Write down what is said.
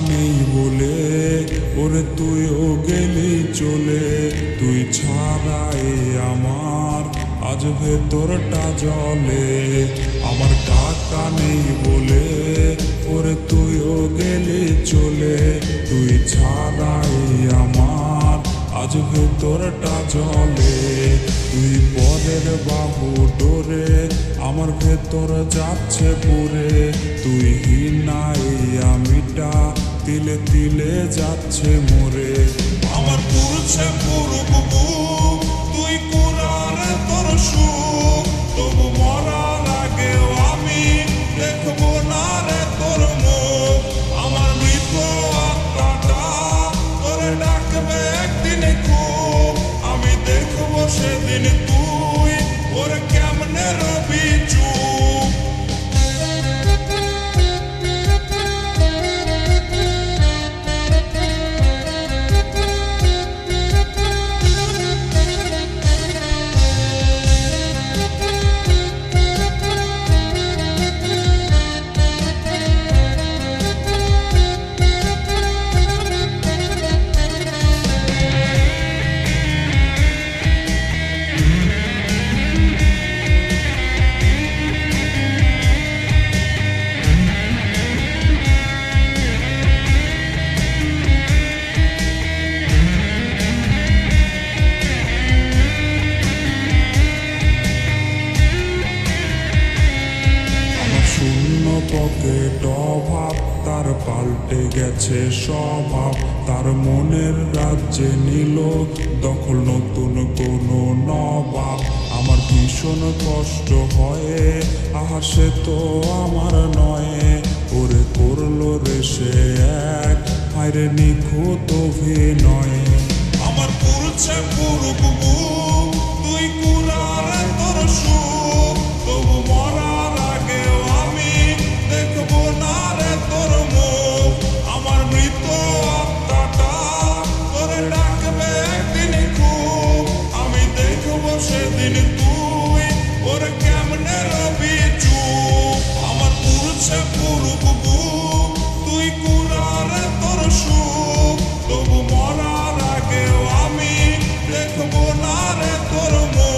নেই বলে ওরে তুইও গেলি চলে। তুই ছাড়াই আমার আজ ভেতরটা জলে। আমার টাকা নেই বলে ওরে তুইও গেলি চলে। তুই ছাড়াই আমার আজ ভেতরটা জলে। তুই পরের বাহু ডোরে আমার ভেতর যাচ্ছে পুরে। তুই হিনাই আমিটা তিলে তিলে যাচ্ছে মোরে। আমার পুরুষে পুরুক বুক তুই কুরার তোর সুখ। তবু মরার আগেও আমি দেখবো না রে তোর মুখ। আমার মৃত আত্মাটা তোরে ডাকবে একদিন খুব। আমি দেখবো সেদিন তুই ওরে কেমনে রবি চুপ। শূন্য পকেট অভাব তার পাল্টে গেছে স্বভাব। তার মনের রাজ্যে নিল দখল নতুন কোনো নবাব। আমার ভীষণ কষ্ট হয় আহা সে তো আমার নয়। ওরে করলো রে সে এক হায়রে নিখুঁত অভিনয়। আমার পুরুষে পুরুক বুক তুই কুরার তোর সুখ। তবু মরার আগেও আমি দেখবো না রে তোর মুখ। আমার মৃত আত্মাটা তোরে ডাকবে একদিন খুব। আমি দেখবো সেদিন তুই ওরে কেমনে রবি চুপ। আমার পুরুষে পুরুক বুক তুই কুরার তোর সুখ। তবু মরার আগেও আমি দেখবো না রে তোর মুখ।